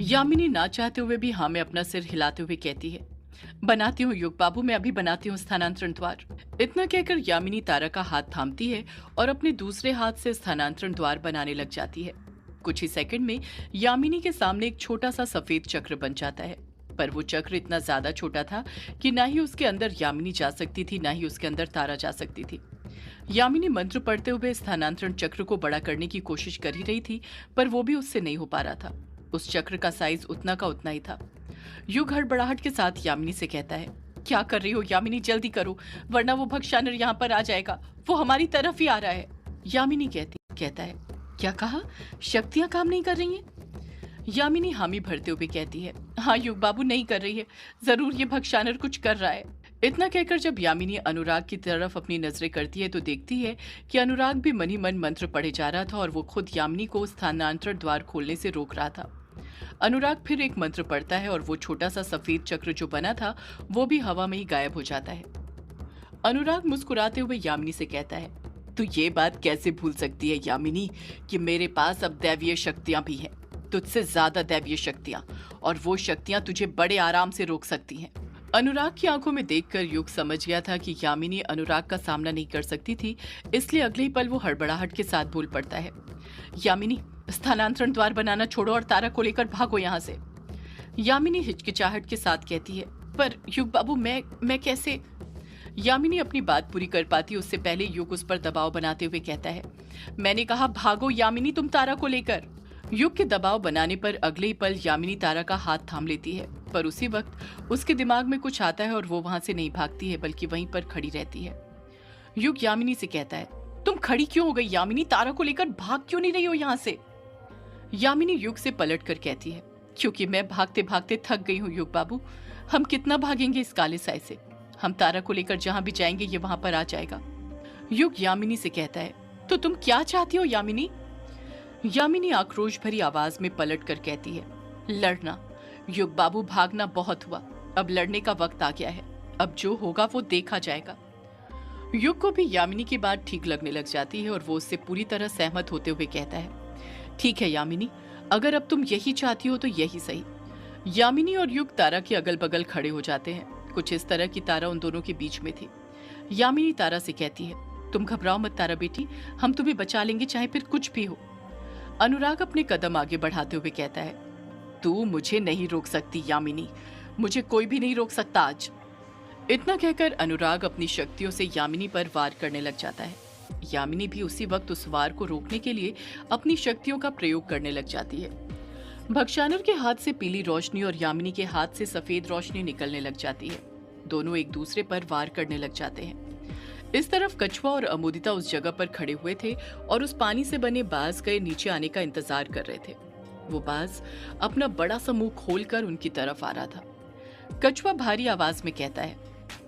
यामिनी ना चाहते हुए भी हाँ में अपना सिर हिलाते हुए कहती है, बनाती हूँ युग बाबू, मैं अभी बनाती हूँ स्थानांतरण द्वार। इतना कहकर यामिनी तारा का हाथ थामती है और अपने दूसरे हाथ से स्थानांतरण द्वार बनाने लग जाती है। कुछ ही सेकंड में यामिनी के सामने एक छोटा सा सफेद चक्र बन जाता है, पर वो चक्र इतना ज्यादा छोटा था कि ना ही उसके अंदर यामिनी जा सकती थी, ना ही उसके अंदर तारा जा सकती थी। यामिनी मंत्र पढ़ते हुए स्थानांतरण चक्र को बड़ा करने की कोशिश कर ही रही थी, पर वो भी उससे नहीं हो पा रहा था। उस चक्र का साइज उतना का उतना ही था। युग हड़बड़ाहट के साथ यामिनी से कहता है, क्या कर रही हो यामिनी, जल्दी करो वरना वो भक्षानर यहाँ पर आ जाएगा, वो हमारी तरफ ही आ रहा है। यामिनी कहता है, क्या कहा, शक्तियां काम नहीं कर रही हैं? यामिनी हामी भरते हुए कहती है, हाँ युग बाबू, नहीं कर रही है, जरूर ये भक्षानर कुछ कर रहा है। इतना कहकर जब यामिनी अनुराग की तरफ अपनी नजरें करती है तो देखती है कि अनुराग भी मन ही मन मंत्र पढ़े जा रहा था और वो खुद यामिनी को स्थानांतरण द्वार खोलने से रोक रहा था। अनुराग फिर एक मंत्र पढ़ता है और वो छोटा सा सफेद चक्र जो बना था वो भी हवा में ही गायब हो जाता है। अनुराग मुस्कुराते हुए यामिनी से कहता है, तू ये बात कैसे भूल सकती है यामिनी कि मेरे पास अब दैवीय शक्तियां भी हैं, तुझसे ज्यादा दैवीय शक्तियां, और वो शक्तियां तुझे बड़े आराम से रोक सकती हैं। अनुराग की आंखों में देखकर युग समझ गया था कि यामिनी अनुराग का सामना नहीं कर सकती थी, इसलिए अगले ही पल वो हड़बड़ाहट के साथ बोल पड़ता है, यामिनी स्थानांतरण द्वार बनाना छोड़ो और तारा को लेकर भागो यहाँ से। यामिनी हिचकिचाहट के साथ कहती है, पर युग बाबू मैं कैसे? यामिनी अपनी बात पूरी कर पाती उससे पहले युग उस पर दबाव बनाते हुए कहता है, मैंने कहा भागो यामिनी, तुम तारा को लेकर। युग के दबाव बनाने पर अगले ही पल यामिनी तारा का हाथ थाम लेती है, पर उसी वक्त उसके दिमाग में कुछ आता है और वो वहां से नहीं भागती है बल्कि वहीं पर खड़ी रहती है। युग यामिनी से कहता है, तुम खड़ी क्यों हो गई यामिनी, तारा को लेकर भाग क्यों नहीं रही हो यहाँ से? यामिनी युग से पलट कर कहती है, क्योंकि मैं भागते भागते थक गई हूँ युग बाबू, हम कितना भागेंगे इस काले साए से, हम तारा को लेकर जहां भी जाएंगे ये वहां पर आ जाएगा। युग यामिनी से कहता है, तो तुम क्या चाहती हो यामिनी? यामिनी आक्रोश भरी आवाज में पलट कर कहती है, लड़ना। युग बाबू भागना बहुत हुआ, अब लड़ने का वक्त आ गया है, अब जो होगा वो देखा जाएगा। युग को भी यामिनी की बात ठीक लगने लग जाती है और वो उससे पूरी तरह सहमत होते हुए कहता है, ठीक है यामिनी, अगर अब तुम यही चाहती हो तो यही सही। यामिनी और युग तारा के अगल बगल खड़े हो जाते हैं। कुछ इस तरह की तारा उन दोनों के बीच में थी। यामिनी तारा से कहती है, तुम घबराओ मत तारा बेटी, हम तुम्हें बचा लेंगे चाहे फिर कुछ भी हो। अनुराग अपने कदम आगे बढ़ाते हुए कहता है, तू मुझे नहीं रोक सकती यामिनी, मुझे कोई भी नहीं रोक सकता आज। इतना कहकर अनुराग अपनी शक्तियों से यामिनी पर वार करने लग जाता है। यामिनी भी उसी वक्त उस वार को रोकने के लिए अपनी शक्तियों का प्रयोग करने लग जाती है। भक्षानर के हाथ से पीली रोशनी और यामिनी के हाथ से सफेद रोशनी निकलने लग जाती है। दोनों एक दूसरे पर वार करने लग जाते हैं। इस तरफ कछुआ और अमोदिता उस जगह पर खड़े हुए थे और उस पानी से बने बाज के नीचे आने का इंतजार कर रहे थे। वो बाज अपना बड़ा सा मुंह खोलकर उनकी तरफ आ रहा था। कछुआ भारी आवाज में कहता है,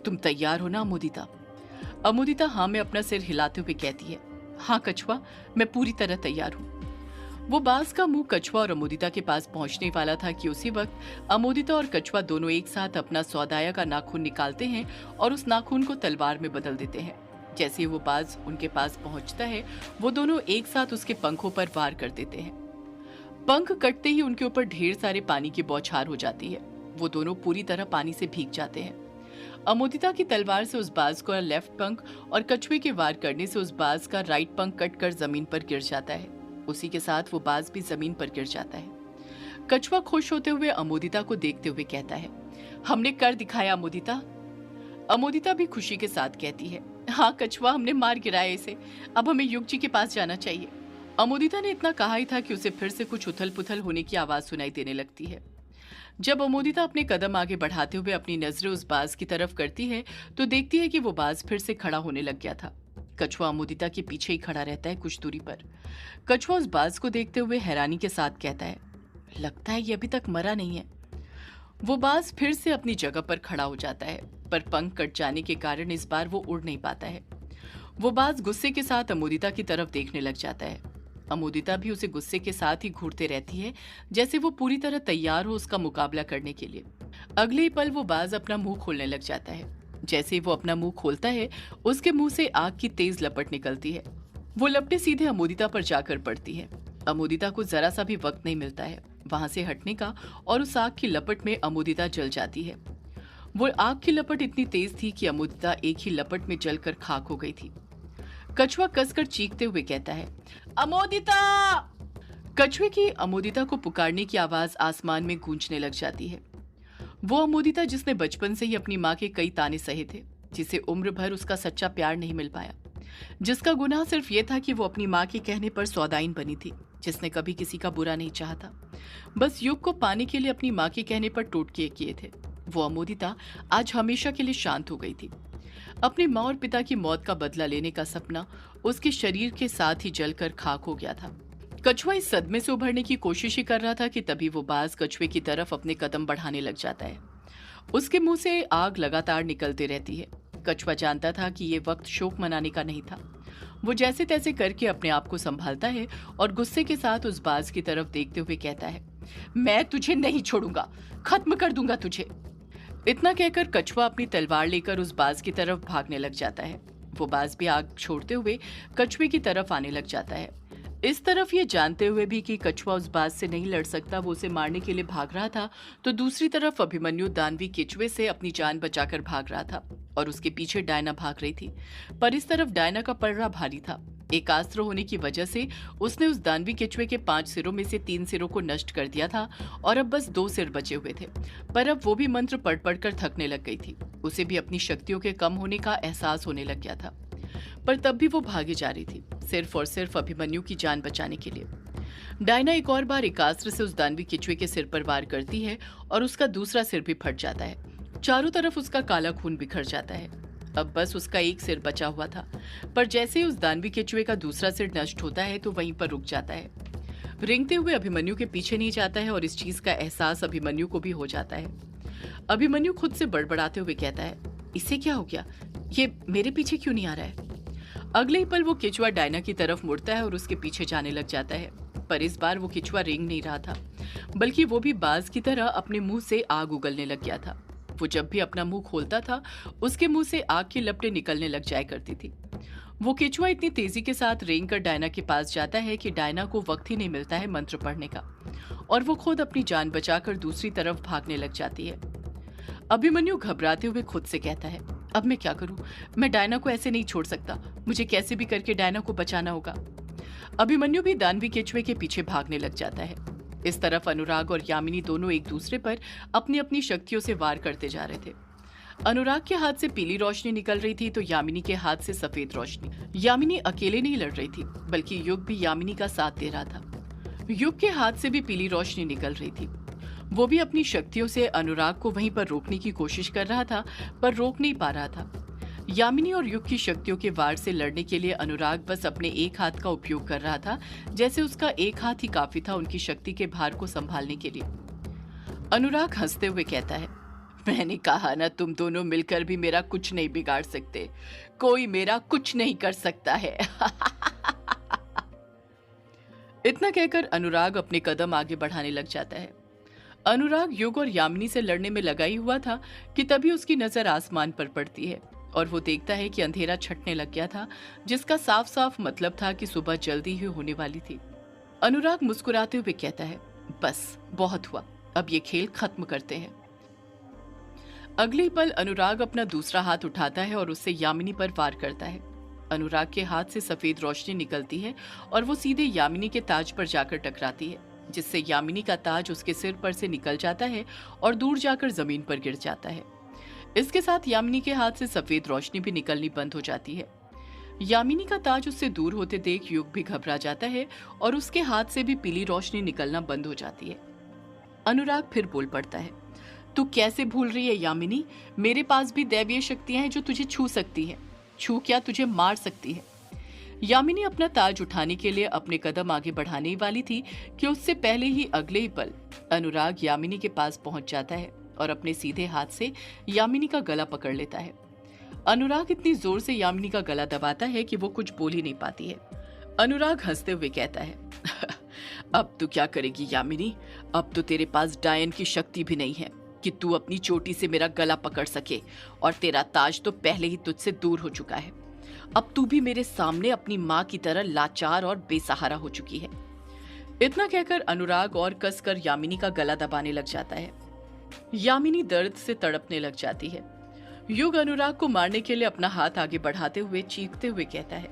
तुम तैयार हो ना अमोदिता? अमोदिता हाँ में अपना सिर हिलाते हुए कहती है, हाँ कछुआ, मैं पूरी तरह तैयार हूँ। वो बाज का मुंह कछुआ और अमोदिता के पास पहुंचने वाला था कि उसी वक्त अमोदिता और कछुआ दोनों एक साथ अपना सौदाया का नाखून निकालते हैं और उस नाखून को तलवार में बदल देते हैं। जैसे ही वो बाज उनके पास पहुंचता है, वो दोनों एक साथ उसके पंखों पर वार कर देते हैं। पंख कटते ही उनके ऊपर ढेर सारे पानी की बौछार हो जाती है। वो दोनों पूरी तरह पानी से भीग जाते हैं। अमोदिता की तलवार से उस बाज का लेफ्ट पंख और कछुए के वार करने से उस बाज का राइट पंख कटकर जमीन पर गिर जाता है। उसी के साथ वो बाज भी जमीन पर गिर जाता है। कछुआ खुश होते हुए अमोदिता को देखते हुए कहता है, हमने कर दिखाया अमोदिता। अमोदिता भी खुशी के साथ कहती है, हाँ कछुआ, हमने मार गिराया इसे, अब हमें युग जी के पास जाना चाहिए। अमोदिता ने इतना कहा ही था कि उसे फिर से कुछ उथल पुथल होने की आवाज सुनाई देने लगती है। जब अमोदिता अपने कदम आगे बढ़ाते हुए अपनी नजरें उस बाज की तरफ करती है तो देखती है कि वो बाज फिर से खड़ा होने लग गया था। कछुआ अमोदिता के पीछे ही खड़ा रहता है कुछ दूरी पर। कछुआ उस बाज को देखते हुए हैरानी के साथ कहता है, लगता है ये अभी तक मरा नहीं है। वो बाज फिर से अपनी जगह पर खड़ा हो जाता है, पर पंख कट जाने के कारण इस बार वो उड़ नहीं पाता है। वो बाज गुस्से के साथ अमोदिता की तरफ देखने लग जाता है। अमोदिता भी उसे गुस्से के साथ ही घूरते रहती है, जैसे वो पूरी तरह तैयार हो उसका मुकाबला करने के लिए। अगले ही पल वो बाज अपना मुंह खोलने लग जाता है। जैसे ही वो अपना मुंह खोलता है, उसके मुंह से आग की तेज लपट निकलती है। वो लपटें सीधे अमोदिता पर जाकर पड़ती है। अमोदिता को जरा सा भी वक्त नहीं मिलता है। वहां से हटने का और उस आग की लपट में अमोदिता जल जाती है। वो आग की लपट इतनी तेज थी कि अमोदिता एक ही लपट में जलकर खाक हो गई थी। कछुआ कसकर चीखते हुए कहता है, अमोदिता! कछुए की अमोदिता को पुकारने की आवाज आसमान में गूंजने लग जाती है। वो अमोदिता जिसने बचपन से ही अपनी माँ के कई ताने सहे थे, जिसे उम्र भर उसका सच्चा प्यार नहीं मिल पाया, जिसका गुनाह सिर्फ ये था कि वो अपनी माँ के कहने पर सौदाइन बनी थी, जिसने कभी किसी का बुरा नहीं चाहा था, बस युग को पाने के लिए अपनी माँ के कहने पर टोटके किए थे। वो अमोदिता आज हमेशा के लिए शांत हो गई थी। अपनी माँ और पिता की मौत का बदला लेने का सपना उसके शरीर के साथ ही जलकर खाक हो गया था। कछुआ इस सदमे से उभरने की कोशिश ही कर रहा था कि तभी वो बाज कछुए की तरफ अपने कदम बढ़ाने लग जाता है। उसके मुंह से आग लगातार निकलती रहती है। कछुआ जानता था कि ये वक्त शोक मनाने का नहीं था। वो जैसे तैसे करके अपने आप को संभालता है और गुस्से के साथ उस बाज की तरफ देखते हुए कहता है, मैं तुझे नहीं छोड़ूंगा, खत्म कर दूंगा तुझे। इतना कहकर कछुआ अपनी तलवार लेकर उस बाज की तरफ भागने लग जाता है। वो बाज भी आग छोड़ते हुए कछुए की तरफ आने लग जाता है। इस तरफ ये जानते हुए भी कि कछुआ उस बाज से नहीं लड़ सकता, वो उसे मारने के लिए भाग रहा था, तो दूसरी तरफ अभिमन्यु दानवी केचुए से अपनी जान बचाकर भाग रहा था और उसके पीछे डायना भाग रही थी। पर इस तरफ डायना का पलड़ा भारी था। एक अस्त्र होने की वजह से उसने उस दानवी केचुए के 5 सिरों में से 3 सिरों को नष्ट कर दिया था और अब बस 2 सिर बचे हुए थे। पर अब वो भी मंत्र पढ़ पढ़कर थकने लग गई थी। उसे भी अपनी शक्तियों के कम होने का एहसास होने लग गया था, पर तब भी वो भागे जा रही थी, सिर्फ और सिर्फ अभिमन्यु की जान बचाने के लिए। डायना एक और बार एक अस्त्र से उस दानवी केचुए के सिर पर वार करती है और उसका दूसरा सिर भी फट जाता है। चारों तरफ उसका काला खून बिखर जाता है। अब बस उसका एक सिर बचा हुआ था, पर जैसे ही उस दानवी केचुए का दूसरा सिर नष्ट होता है तो वहीं पर रुक जाता है। रेंगते हुए अभिमन्यु के पीछे नहीं जाता है और इस चीज का एहसास अभिमन्यु को भी हो जाता है। अभिमन्यु खुद से बड़बड़ाते हुए कहता है, इसे क्या हो गया, ये मेरे पीछे क्यों नहीं आ रहा है। अगले ही पल वो केचुआ डायना की तरफ मुड़ता है और उसके पीछे जाने लग जाता है। पर इस बार वो केचुआ रेंग नहीं रहा था, बल्कि वो भी बाज की तरह अपने मुंह से आग उगलने लग गया था। वो जब भी अपना मुंह खोलता था, उसके मुंह से आग की लपटें निकलने लग जाया करती थी। वो केचुआ इतनी तेजी के साथ रेंग कर डायना के पास जाता है कि डायना को वक्त ही नहीं मिलता है मंत्र पढ़ने का, और वो खुद अपनी जान बचाकर दूसरी तरफ भागने लग जाती है। अभिमन्यु घबराते हुए खुद से कहता है, अब मैं क्या करूं, मैं डायना को ऐसे नहीं छोड़ सकता, मुझे कैसे भी करके डायना को बचाना होगा। अभिमन्यु भी दानवी केचुए के पीछे भागने लग जाता है। इस तरफ अनुराग और यामिनी दोनों एक दूसरे पर अपनी अपनी शक्तियों से वार करते जा रहे थे। अनुराग के हाथ से पीली रोशनी निकल रही थी तो यामिनी के हाथ से सफेद रोशनी। यामिनी अकेले नहीं लड़ रही थी, बल्कि युग भी यामिनी का साथ दे रहा था। युग के हाथ से भी पीली रोशनी निकल रही थी। वो भी अपनी शक्तियों से अनुराग को वहीं पर रोकने की कोशिश कर रहा था, पर रोक नहीं पा रहा था। यामिनी और युग की शक्तियों के वार से लड़ने के लिए अनुराग बस अपने एक हाथ का उपयोग कर रहा था, जैसे उसका एक हाथ ही काफी था उनकी शक्ति के भार को संभालने के लिए। अनुराग हंसते हुए कहता है, मैंने कहा ना, तुम दोनों मिलकर भी मेरा कुछ नहीं बिगाड़ सकते, कोई मेरा कुछ नहीं कर सकता है। इतना कहकर अनुराग अपने कदम आगे बढ़ाने लग जाता है। अनुराग युग और यामिनी से लड़ने में लगा ही हुआ था कि तभी उसकी नजर आसमान पर पड़ती है और वो देखता है कि अंधेरा छटने लग गया था, जिसका साफ साफ मतलब था कि सुबह जल्दी ही होने वाली थी। अनुराग मुस्कुराते हुए कहता है, बस बहुत हुआ, अब ये खेल खत्म करते हैं। अगले ही पल अनुराग अपना दूसरा हाथ उठाता है और उससे यामिनी पर वार करता है। अनुराग के हाथ से सफेद रोशनी निकलती है और वो सीधे यामिनी के ताज पर जाकर टकराती है, जिससे यामिनी का ताज उसके सिर पर से निकल जाता है और दूर जाकर जमीन पर गिर जाता है। इसके साथ यामिनी के हाथ से सफेद रोशनी भी निकलनी बंद हो जाती है। यामिनी का ताज उससे दूर होते देख युग भी घबरा जाता है और उसके हाथ से भी पीली रोशनी निकलना बंद हो जाती है। अनुराग फिर बोल पड़ता है, तू कैसे भूल रही है यामिनी, मेरे पास भी दैवीय शक्तियां हैं जो तुझे छू सकती हैं, छू क्या तुझे मार सकती है। यामिनी अपना ताज उठाने के लिए अपने कदम आगे बढ़ाने ही वाली थी कि उससे पहले ही अगले ही पल अनुराग यामिनी के पास पहुंच जाता है और अपने सीधे हाथ से यामिनी का गला पकड़ लेता है। अनुराग इतनी जोर से यामिनी का गला दबाता है कि वो कुछ बोल ही नहीं पाती है। अनुराग हंसते हुए कहता है, अब तू क्या करेगी यामिनी, अब तो तेरे पास डायन की शक्ति भी नहीं है कि तू अपनी चोटी से मेरा गला पकड़ सके, और तेरा ताज तो पहले ही तुझसे दूर हो चुका है। अब तू भी मेरे सामने अपनी माँ की तरह लाचार और बेसहारा हो चुकी है। इतना कहकर अनुराग और कसकर यामिनी का गला दबाने लग जाता है। यामिनी दर्द से तड़पने लग जाती है। युग अनुराग को मारने के लिए अपना हाथ आगे बढ़ाते हुए चीखते हुए कहता है,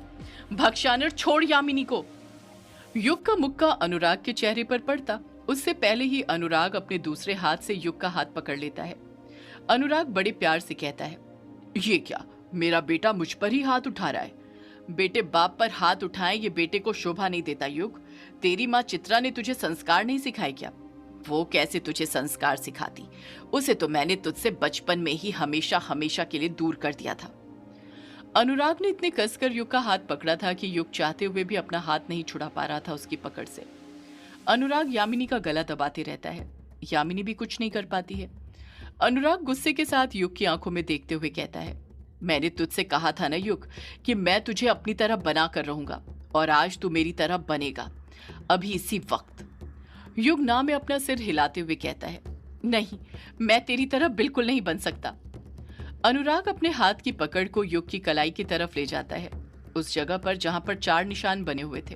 भक्षानर छोड़ यामिनी को। युग का मुक्का अनुराग के चेहरे पर पड़ता उससे पहले ही अनुराग अपने दूसरे हाथ से युग का हाथ पकड़ लेता है। अनुराग बड़े प्यार से कहता है, ये क्या, मेरा बेटा मुझ पर ही हाथ उठा रहा है। बेटे बाप पर हाथ उठाए ये बेटे को शोभा नहीं देता। युग, तेरी माँ चित्रा ने तुझे संस्कार नहीं सिखाए क्या? वो कैसे तुझे संस्कार सिखाती, उसे तो मैंने तुझसे बचपन में ही हमेशा हमेशा के लिए दूर कर दिया था। अनुराग ने इतने कसकर युग का हाथ पकड़ा था कि युग चाहते हुए भी अपना हाथ नहीं छुड़ा पा रहा था उसकी पकड़ से। अनुराग यामिनी का गला दबाते रहता है। यामिनी भी कुछ नहीं कर पाती है। अनुराग गुस्से के साथ युग की आंखों में देखते हुए कहता है, मैंने तुझसे कहा था ना युग कि मैं तुझे अपनी तरह बना कर रहूंगा, और आज तू मेरी तरह बनेगा, अभी इसी वक्त। युग ना में अपना सिर हिलाते हुए कहता है, नहीं, मैं तेरी तरह बिल्कुल नहीं बन सकता। अनुराग अपने हाथ की पकड़ को युग की कलाई की तरफ ले जाता है, उस जगह पर जहां पर 4 निशान बने हुए थे।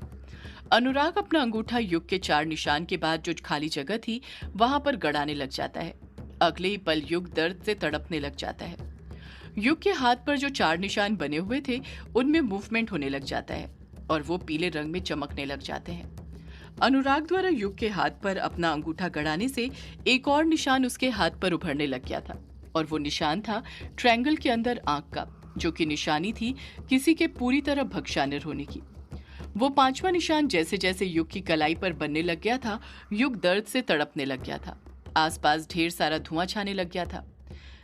अनुराग अपना अंगूठा युग के 4 निशान के बाद जो खाली जगह थी वहां पर गड़ाने लग जाता है। अगले ही पल युग दर्द से तड़पने लग जाता है। युग के हाथ पर जो 4 निशान बने हुए थे उनमें मूवमेंट होने लग जाता है और वो पीले रंग में चमकने लग जाते हैं। अनुराग द्वारा युग के हाथ पर अपना अंगूठा गड़ाने से एक और निशान उसके हाथ पर उभरने लग गया था, और वो निशान था ट्रायंगल के अंदर आंख का, जो कि निशानी थी किसी के पूरी तरह भक्षानिर होने की। वो 5वां निशान जैसे जैसे युग की कलाई पर बनने लग गया था, युग दर्द से तड़पने लग गया था। आसपास ढेर सारा धुआं छाने लग गया था।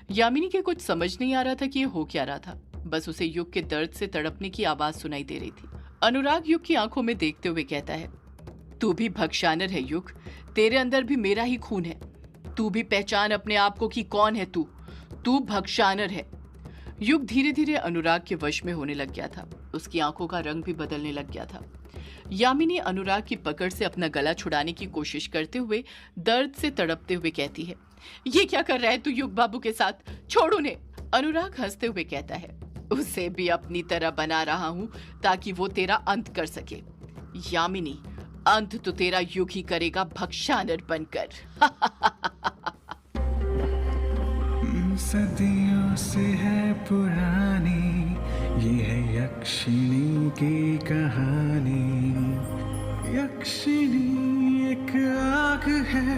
यामिनी के कुछ समझ नहीं आ रहा था कि ये हो क्या रहा था, बस उसे युग के दर्द से तड़पने की आवाज सुनाई दे रही थी। अनुराग युग की आंखों में देखते हुए कहता है, तू भी भक्षानर है युग, तेरे अंदर भी मेरा ही खून है। तू भी पहचान अपने आप को कि कौन है तू भक्षानर है। युग धीरे धीरे अनुराग के वश में होने लग गया था, उसकी आंखों का रंग भी बदलने लग गया था। यामिनी अनुराग की पकड़ से अपना गला छुड़ाने की कोशिश करते हुए दर्द से तड़पते हुए कहती है, ये क्या कर रहा है तू युग बाबू के साथ, छोड़ उन्हें। अनुराग हंसते हुए कहता है, उसे भी अपनी तरह बना रहा हूं ताकि वो तेरा अंत कर सके। यामिनी, अंत तो तेरा युग ही करेगा भक्षानर बनकर। सदियों से है पुरानी ये है यक्षिणी की कहानी। यक्षिणी एक आग है,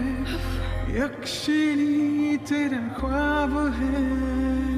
यक्षिणी तेरा ख्वाब है।